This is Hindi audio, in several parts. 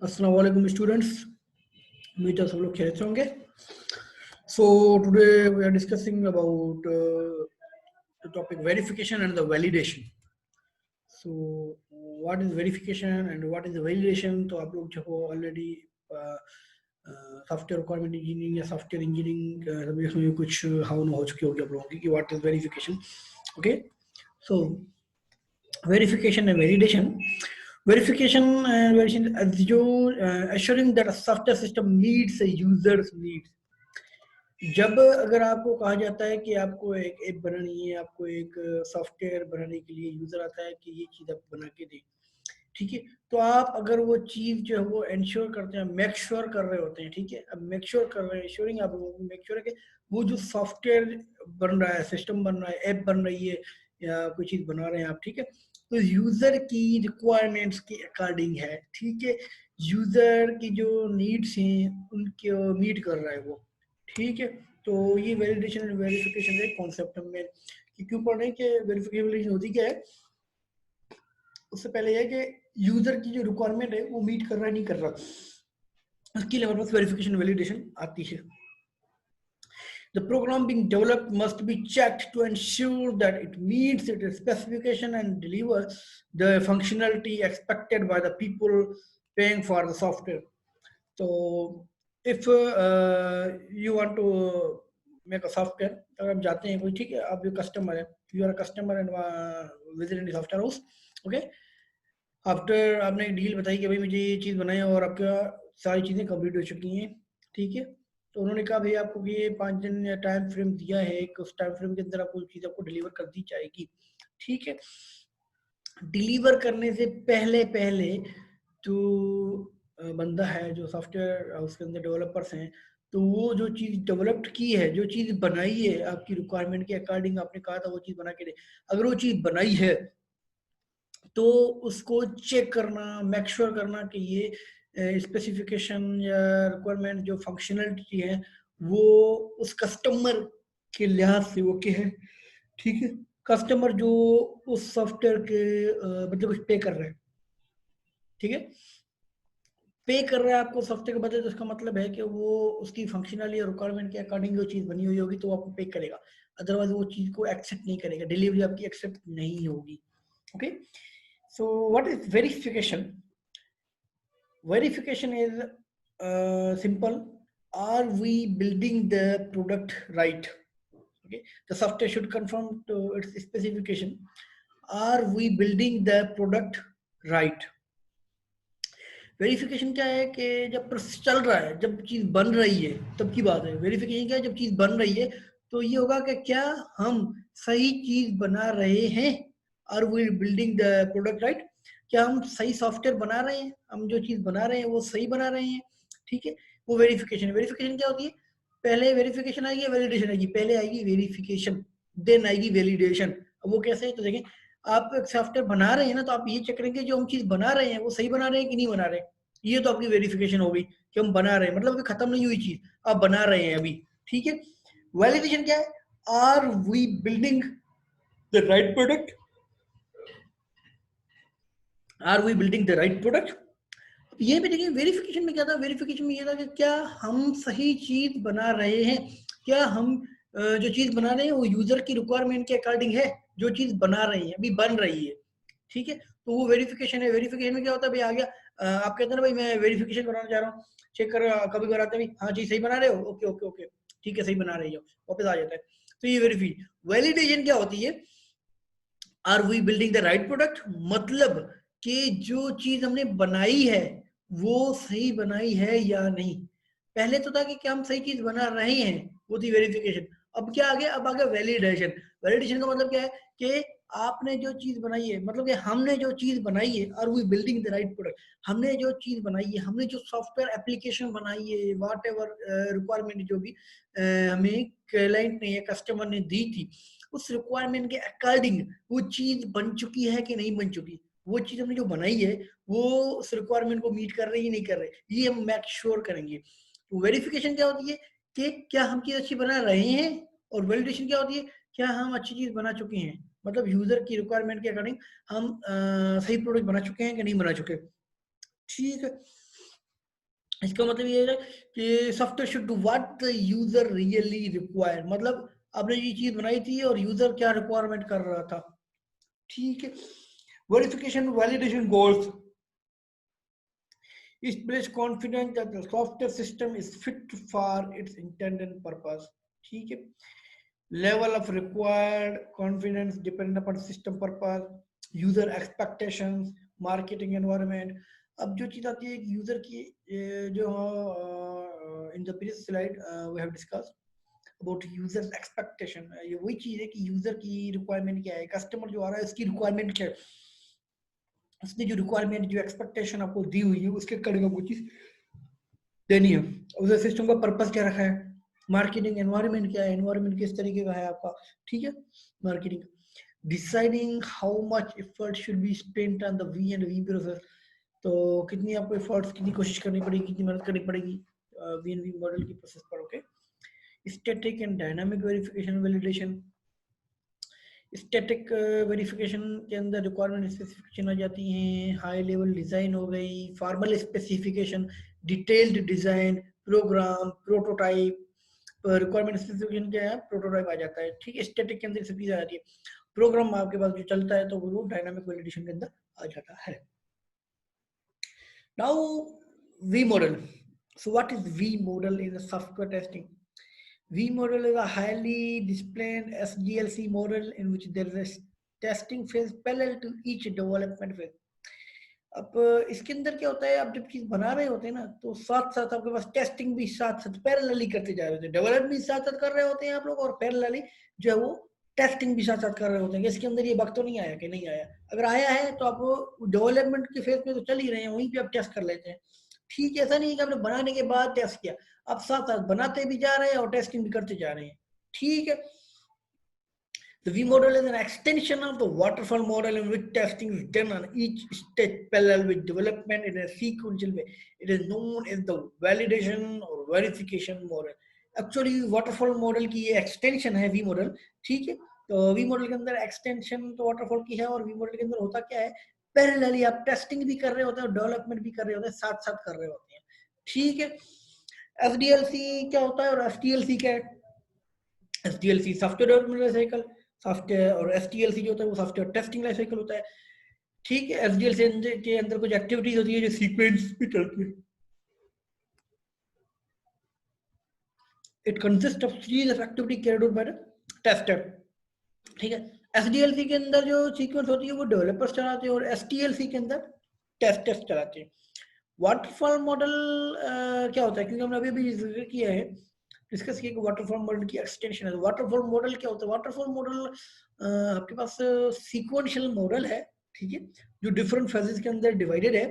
अस्सलाम वालेकुम स्टूडेंट्स, उम्मीद है सब लोग खैरियत से होंगे। So today we are discussing about the topic verification and the validation. So what is verification and what is the validation? तो आप लोग जो हो ऑलरेडी सॉफ्टवेयर रिक्वायरमेंट इंजीनियरिंग या सॉफ्टवेयर इंजीनियरिंग सब्जेक्ट्स में कुछ हाउ न हो चुके होगी आप लोगों की कि what is verification. Okay, so verification and validation. Verification and validation as जो assuring that a software system meets a user's needs। जब अगर आपको कहा जाता है कि आपको एक ऐप बनानी है, आपको एक सॉफ्टवेयर बनाने के लिए यूजर आता है कि ये चीज आप बना के दें, ठीक है, तो आप अगर वो चीज जो है वो इंश्योर करते हैं, मेक श्योर कर रहे होते हैं, ठीक है, अब मेक श्योर कर रहे हैं, श्योरिंग आप मेक श्योर है कि वो जो सॉफ्टवेयर बन रहा है, सिस्टम बन रहा है, ऐप बन रही है या कोई चीज बना रहे हैं आप, ठीक है, तो यूजर की रिक्वायरमेंट्स के अकॉर्डिंग है, ठीक है, यूजर की जो नीड्स हैं उनको मीट कर रहा है वो, ठीक है। तो ये वैलिडेशन एंड वेरिफिकेशन एक कॉन्सेप्ट में कि क्यों पढ़ रहे हैं कि वेरिफिकेशन होती क्या है। उससे पहले यह है कि यूजर की जो रिक्वायरमेंट है वो मीट कर रहा है नहीं कर रहा, उसके लिए हमारे पास वेरिफिकेशन वैलिडेशन आती है। The program being developed must be checked to ensure that it meets its specification and delivers the functionality expected by the people paying for the software. So if you want to make a software, अगर आप जाते हैं कोई, ठीक है, आप जो कस्टमर है, you are customer and visit in software house, okay, after आपने एक डील बताई कि भाई मुझे ये चीज़ बनाए और आपका सारी चीज़ें कंप्लीट हो चुकी हैं, ठीक है, तो उन्होंने कहा भाई आपको ये 5 दिन टाइम फ्रेम दिया है, एक उस टाइम फ्रेम के अंदर आपको चीज़ आपको डिलीवर कर दी जाएगी, ठीक है। डिलीवर करने से पहले पहले जो बंदा है, जो सॉफ्टवेयर हाउस के अंदर डेवलपर्स हैं, तो वो जो चीज़ डेवलप्ड की है, जो चीज़ बनाई है आपकी रिक्वायरमेंट के अकॉर्डिंग, आपने कहा था वो चीज़ बना के दे, अगर वो चीज़ बनाई है तो उसको चेक करना, मेक श्योर करना कि ये स्पेसिफिकेशन या रिक्वायरमेंट जो फंक्शनलिटी है वो उस कस्टमर के लिहाज से ओके है, ठीक है, कस्टमर जो उस सॉफ्टवेयर के मतलब पे कर रहे हैं, ठीक है, पे कर रहा है आपको सॉफ्टवेयर के बदले, तो उसका मतलब है कि वो उसकी फंक्शनल या रिक्वायरमेंट के अकॉर्डिंग जो चीज़ बनी हुई होगी तो वो आपको पे करेगा, अदरवाइज वो चीज़ को एक्सेप्ट नहीं करेगा, डिलीवरी आपकी एक्सेप्ट नहीं होगी, okay. So what is verification? Verification is simple. Are we building the product right? Okay, the software should conform to its specification. Are we building the product right? Verification क्या है कि जब प्रोसेस चल रहा है, जब चीज बन रही है तब की बात है। वेरिफिकेशन क्या है, जब चीज बन रही है तो ये होगा कि क्या हम सही चीज बना रहे हैं, are we building the product right, क्या हम सही सॉफ्टवेयर बना रहे हैं, हम जो चीज बना रहे हैं वो सही बना रहे हैं, ठीक है, वो वेरिफिकेशन। वेरिफिकेशन क्या होती है, पहले वेरिफिकेशन आएगी, वैलिडेशन आएगी, पहले आएगी वेरिफिकेशन देन आएगी वैलिडेशन। अब वो कैसे है तो देखें, आप एक सॉफ्टवेयर बना रहे हैं ना, तो आप ये चेक करेंगे जो हम चीज बना रहे हैं वो सही बना रहे हैं कि नहीं बना रहे हैं, ये तो आपकी वेरिफिकेशन हो गई कि हम बना रहे हैं, मतलब अभी खत्म नहीं हुई चीज, आप बना रहे हैं अभी, ठीक है। वैलिडेशन क्या है, are we building the right product, are we building the right product. ये भी देखिए वेरिफिकेशन में क्या था, वेरिफिकेशन में ये था कि क्या हम सही चीज बना रहे हैं, क्या हम जो चीज बना रहे हैं वो यूजर की रिक्वायरमेंट के अकॉर्डिंग है, जो चीज बना रहे हैं अभी बन रही है, ठीक है, तो वो वेरिफिकेशन है। वेरिफिकेशन में क्या होता है, भाई आ गया, आप कहते हैं ना भाई मैं वेरिफिकेशन कराना चाह रहा हूँ, चेक कर, कभी कराते हैं भाई, हाँ जी सही बना रहे हो, ओके ओके ओके, ठीक है सही बना रही हो, वापस आ जाता है, तो ये वेरिफिकेशन। वैलिडेशन क्या होती है, are we building the right product, मतलब कि जो चीज हमने बनाई है वो सही बनाई है या नहीं। पहले तो था कि क्या हम सही चीज बना रहे हैं, वो थी वेरिफिकेशन। अब क्या आ गया, अब आ गया वैलिडेशन। वैलिडेशन का मतलब क्या है कि आपने जो चीज बनाई है, मतलब कि हमने जो चीज बनाई है, are we building the right product, हमने जो चीज बनाई है, हमने जो सॉफ्टवेयर एप्लीकेशन बनाई है, वॉट एवर रिक्वायरमेंट जो भी हमें क्लाइंट ने या कस्टमर ने दी थी, उस रिक्वायरमेंट के अकॉर्डिंग वो चीज बन चुकी है कि नहीं बन चुकी, वो चीज हमने जो बनाई है वो उस रिक्वायरमेंट को मीट कर रही है नहीं कर रही, ये हम मेक श्योर करेंगे। तो वेरिफिकेशन क्या होती है कि क्या हम चीज अच्छी बना रहे हैं, और वैलिडेशन क्या होती है क्या हम अच्छी चीज बना चुके हैं, मतलब यूजर की रिक्वायरमेंट के अकॉर्डिंग हम सही प्रोडक्ट बना चुके हैं कि नहीं बना चुके, ठीक है। इसका मतलब ये है कि software should do what the user really require, मतलब आपने ये चीज बनाई थी और यूजर क्या रिक्वायरमेंट कर रहा था, ठीक है। Verification validation goals is confident that the software system is fit for its intended purpose, ठीक है। level of required confidence depend upon system purpose, user expectations, marketing environment। अब जो चीज आती है यूजर की, जो in the previous slide we have discuss about user expectation, ये वही चीज है कि यूजर की रिक्वायरमेंट क्या है, कस्टमर जो आ रहा है उसकी रिक्वायरमेंट क्या है, उसने जो रिक्वायरमेंट जो एक्सपेक्टेशन आपको दी हुई है उसके अकॉर्डिंग आपको चीज देनी है। उस सिस्टम का पर्पस क्या रखा है, मार्केटिंग एनवायरनमेंट क्या है, एनवायरनमेंट किस तरीके का है आपका, ठीक है। Marketing deciding how much effort should be spent on the V and V process, तो कितनी आपको एफर्ट्स, कितनी कोशिश करनी पड़ेगी, कितनी मेहनत करनी पड़ेगी वी एंड वी मॉडल की प्रोसेस पर, okay. Static and dynamic verification validation, static verification के अंदर रिक्वायरमेंट स्पेसिफिकेशन आ जाती हैं, हाई लेवल डिज़ाइन हो गई, formal specification, detailed design, program, prototype. Requirement specification क्या है, प्रोटोटाइप आ जाता है, ठीक है। स्टैटिक के अंदर सब चीज़ आ जाती है, प्रोग्राम आपके पास जो चलता है तो वो डायनामिक वैलिडेशन के अंदर आ जाता है। Now V model, so what is V model in software testing? V model is a highly disciplined SDLC model in which there is a testing phase parallel to each development phase. अब इसके अंदर क्या होता है, आप जब चीज बना रहे होते हैं ना तो साथ साथ आपके पास टेस्टिंग भी साथ साथ पैरेलली करते जा रहे होते हैं, डेवलपमेंट भी साथ साथ कर रहे होते हैं आप लोग, और पैरेलली जो है वो टेस्टिंग भी साथ साथ कर रहे होते हैं। इसके अंदर ये बग तो नहीं आया कि नहीं आया, अगर आया है तो आप डेवलपमेंट के फेज में तो चल ही रहे हैं, वहीं पे आप टेस्ट कर लेते हैं, ठीक है। ऐसा नहीं है कि आपने बनाने के बाद टेस्ट किया, आप साथ साथ बनाते भी जा रहे हैं और टेस्टिंग भी करते जा रहे हैं, ठीक है। The V model is an extension of the waterfall model in which testing is done on each stage parallel with development in a sequential way. It is known as the validation or verification model. Actually, waterfall model की ये extension है V model, ठीक है। तो V model के अंदर extension तो waterfall की है, और V model के अंदर होता क्या है, parallelly आप testing भी कर रहे होते हैं और development भी कर रहे होते हैं, साथ साथ कर रहे होते हैं, ठीक है। SDLC क्या होता है और STLC क्या है? SDLC software development life cycle, software, और STLC जो होता है वो सॉफ्टवेयर टेस्टिंग लाइफ साइकिल होता है, ठीक है। SDLC के अंदर कुछ एक्टिविटीज होती है जो सीक्वेंस पे चलती है। It consist of series of activity carried out by the tester, ठीक है। SDLC के अंदर जो सीक्वेंस होती है वो डेवलपर्स चलाते हैं, और STLC के अंदर टेस्टर्स चलाते हैं। वाटरफॉल मॉडल क्या होता है, क्योंकि हमने अभी भी जिक्र किया है, डिस्कस किया कि वाटरफॉल मॉडल की एक्सटेंशन है। वाटरफॉल मॉडल क्या होता है, वाटरफॉल मॉडल आपके पास सीक्वेंशियल मॉडल है, ठीक है, जो डिफरेंट फेजेस के अंदर डिवाइडेड है,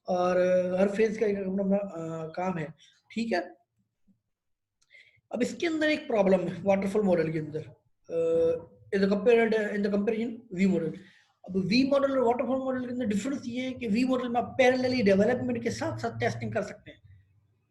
और हर फेज का एक अपना काम है, ठीक है। अब इसके अंदर एक प्रॉब्लम है वाटरफॉल मॉडल के अंदर in the comparison V model. अब वी मॉडल और वाटरफॉल मॉडल के अंदर डिफरेंस ये है कि वी मॉडल में आप पैरेलली डेवलपमेंट के साथ साथ टेस्टिंग कर सकते हैं,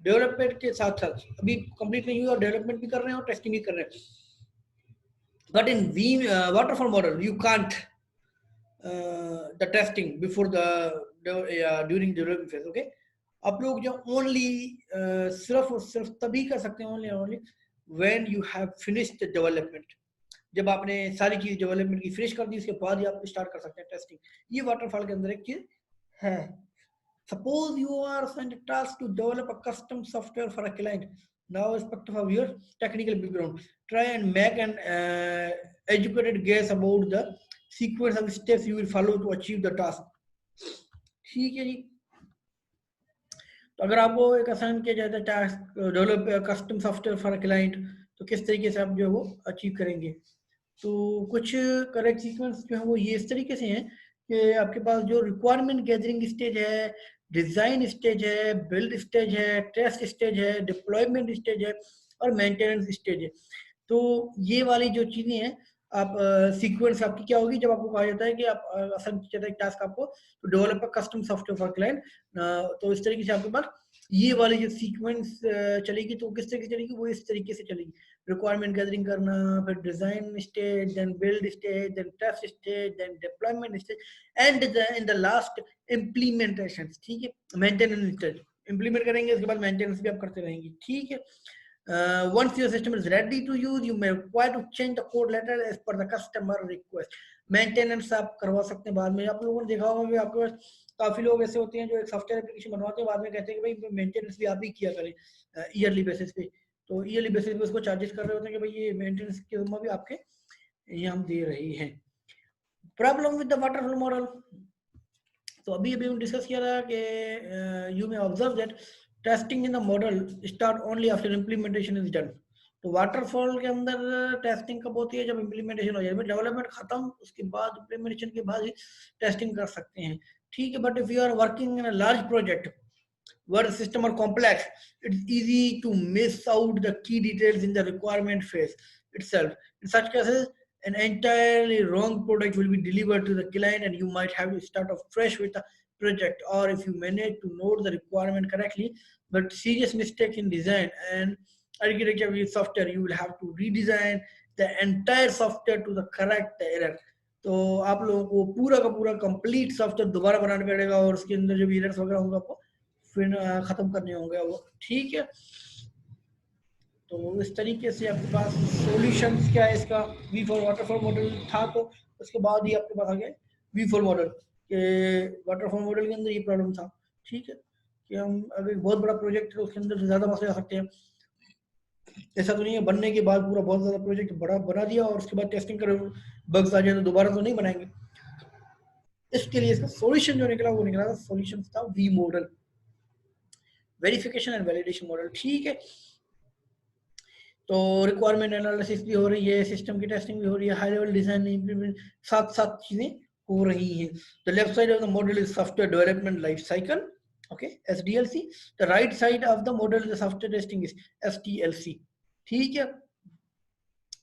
डेवलपमेंट के साथ साथ अभी कंप्लीट नहीं हुई और डेवलपमेंट भी कर रहे हैं और टेस्टिंग भी कर रहे हैं। But in V waterfall model you can't the testing before the during development phase, okay. आप लोग जो ओनली सिर्फ और सिर्फ तभी कर सकते हैं, only only when you have finished the development, जब आपने सारी चीज डेवलपमेंट की फिनिश कर दी उसके बाद ही आप स्टार्ट कर सकते हैं टेस्टिंग। ये वाटरफॉल के अंदर एक चीज है। Suppose you are assigned a task to develop a custom software for a client. Now, irrespective of your technical background, try and make an educated guess about the sequence of steps you will follow to achieve the task. ठीक है जी। तो अगर आपको एक असाइन किया जाता है task develop custom software for a client, तो किस तरीके से आप जो है वो अचीव करेंगे? तो कुछ करेक्ट सीक्वेंस जो है वो ये इस तरीके से हैं कि आपके पास जो रिक्वायरमेंट गैदरिंग स्टेज है, डिजाइन स्टेज है, बिल्ड स्टेज है, टेस्ट स्टेज है, डिप्लॉयमेंट स्टेज है, और मेंटेनेंस स्टेज है। तो ये वाली जो चीजें हैं, आप सीक्वेंस आपकी क्या होगी जब आपको कहा जाता है कि आप असाइन किया जाता है टास्क आपको तो develop a custom software for client, तो इस तरीके से आपके पास ये वाली जो सीक्वेंस चलेगी तो किस तरीके से चलेगी, वो इस तरीके से चलेगी। रिक्वायरमेंट गैदरिंग करना, फिर design stage, then build stage, then test stage, then deployment stage, and in the last implementation, ठीक है, मेंटेनेंस स्टेज। इम्प्लीमेंट करेंगे, उसके बाद मेंटेनेंस भी आप करते रहेंगे, ठीक है। Once your system is ready to use, you may require to change the code letter as per the customer request. Maintenance आप करवा सकते हैं बाद में। आप लोगों ने देखा होगा कि आपके पास काफी लोग ऐसे होते हैं जो एक सॉफ्टवेयर एप्लीकेशन बनवाते हैं, बाद में कहते हैं कि भाई मेंटेनेंस भी आप ही किया करें ईयरली बेसिस पे। तो ईयरली बेसिस पे उसको चार्जेस कर रहे होते हैं कि भाई ये मेंटेनेंस के रूप में भी आपके ये हम दे रहे हैं। Problem with the waterfall model, तो अभी अभी हम डिस्कस किया था कि you may observe that testing in the model start only after implementation is done. तो वाटरफॉल के अंदर टेस्टिंग कब होती है? जब इम्प्लीमेंटेशन हो जाए, डेवलपमेंट खत्म उसके बाद इम्प्लीमेंटेशन के बाद ही टेस्टिंग कर सकते हैं, ठीक है। But if you are working in a large project where the system are complex, it's easy to miss out the key details in the requirement phase itself. In such cases, an entirely wrong product will be delivered to the client and you might have to start off fresh with the project. Or if you manage to note the requirement correctly, but serious mistake in design and architecture with software, you will have to redesign the entire software to the correct error. तो आप लोगों को पूरा का पूरा कंप्लीट सॉफ्टवेयर दोबारा बनाना पड़ेगा और उसके अंदर जो भी एरर्स वगैरह होंगे आपको फिर खत्म करने होंगे वो, ठीक है। तो इस तरीके से आपके पास सॉल्यूशंस क्या है इसका, वी फॉर वाटरफॉल मॉडल था, तो उसके बाद ही आपके पास आ गया वी फॉर मॉडल के वाटरफॉल मॉडल के अंदर ये प्रॉब्लम था, ठीक है, कि हम अगर बहुत बड़ा प्रोजेक्ट है तो उसके अंदर ज्यादा मसले आ सकते हैं। ऐसा तो नहीं है बनने के बाद पूरा बहुत ज्यादा प्रोजेक्ट बड़ा बना दिया और उसके बाद टेस्टिंग करो बग्स आ जाए तो दोबारा तो नहीं बनाएंगे। इसके लिए इसका सॉल्यूशन जो निकला वो निकला था, सॉल्यूशन था V model, verification and validation model, ठीक है। तो रिक्वायरमेंट एनालिसिस भी हो रही है, सिस्टम की टेस्टिंग भी हो रही है, हाई लेवल डिजाइन इंप्लीमेंट, साथ साथ चीजें हो रही हैं। The left side of the model is software development life cycle, okay, SDLC। The right side of the model is software testing is STLC, ठीक है।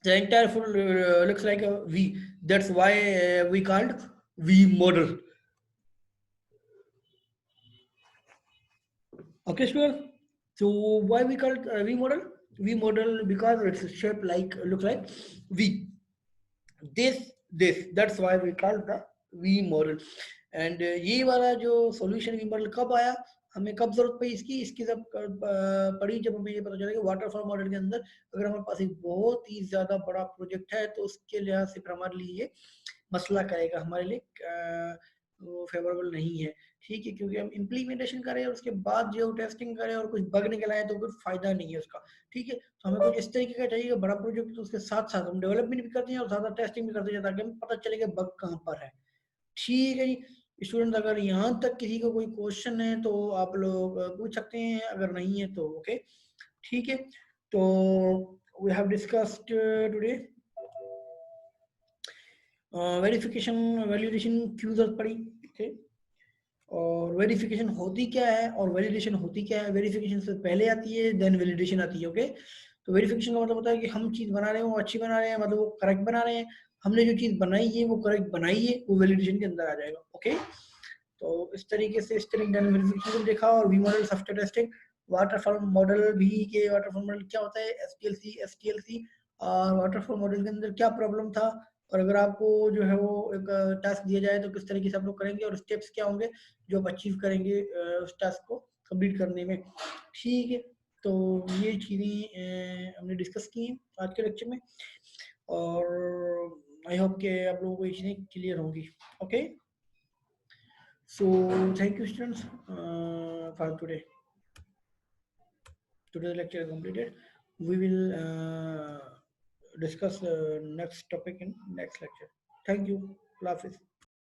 The entire full looks like a V. That's why we called V model. Okay, sure. So why we called V model? V model because it's shaped like looks like V. This that's why we call the V model. And ये वाला जो solution V model कब आया, हमें कब जरूरत पड़ी इसकी, इसकी जब पड़ी जब हमें ये पता चला कि वाटरफॉल मॉडल के अंदर अगर हमारे पास एक बहुत ही ज्यादा बड़ा प्रोजेक्ट है तो उसके लिहाज से हमारे लिए ये मसला करेगा, हमारे लिए वो फेवरेबल नहीं है, ठीक है। क्योंकि हम इम्प्लीमेंटेशन करें और उसके बाद जो टेस्टिंग करें और कुछ बग निकल आए तो कुछ फायदा नहीं है उसका, ठीक है। तो हमें कुछ इस तरीके का चाहिए बड़ा प्रोजेक्ट, तो उसके साथ साथ हम डेवलपमेंट भी करते हैं और साथ साथ टेस्टिंग भी करते हैं ताकि हमें पता चले कि बग कहाँ पर है, ठीक है जी। स्टूडेंट अगर यहाँ तक किसी को कोई क्वेश्चन है तो आप लोग पूछ सकते हैं, अगर नहीं है तो ओके, ठीक है। तो we have discussed today verification validation क्यों जरूरत पड़ी, ओके। और वेरिफिकेशन होती क्या है और वैलिडेशन होती क्या है, वेरिफिकेशन से पहले आती है देन वैलिडेशन आती है, ओके। तो वेरिफिकेशन का मतलब होता है कि हम चीज बना रहे हैं वो अच्छी बना रहे हैं, मतलब वो करेक्ट बना रहे हैं, हमने जो चीज बनाई है वो करेक्ट बनाई है, वो वैलिडेशन के अंदर आ जाएगा, ओके। तो इस तरीके से स्टेरिंग डन वेरिफिकेशन को देखा। और V model software testing, waterfall model भी के वाटरफॉल मॉडल क्या होता है, STLC और वाटरफॉल मॉडल के अंदर क्या प्रॉब्लम था, और अगर आपको जो है वो एक टास्क दिया जाए तो किस तरीके से आप लोग करेंगे और स्टेप्स क्या होंगे जो आप अचीव करेंगे उस टास्क को कंप्लीट करने में, ठीक है। तो ये चीज़ें हमने डिस्कस की हैं आज के लेक्चर में और आई होप कि आप लोगों को ये चीज़ें क्लियर होंगी, okay. So thank you students for today. Today's lecture is completed. We will discuss next topic in next lecture. Thank you. Allah Hafiz.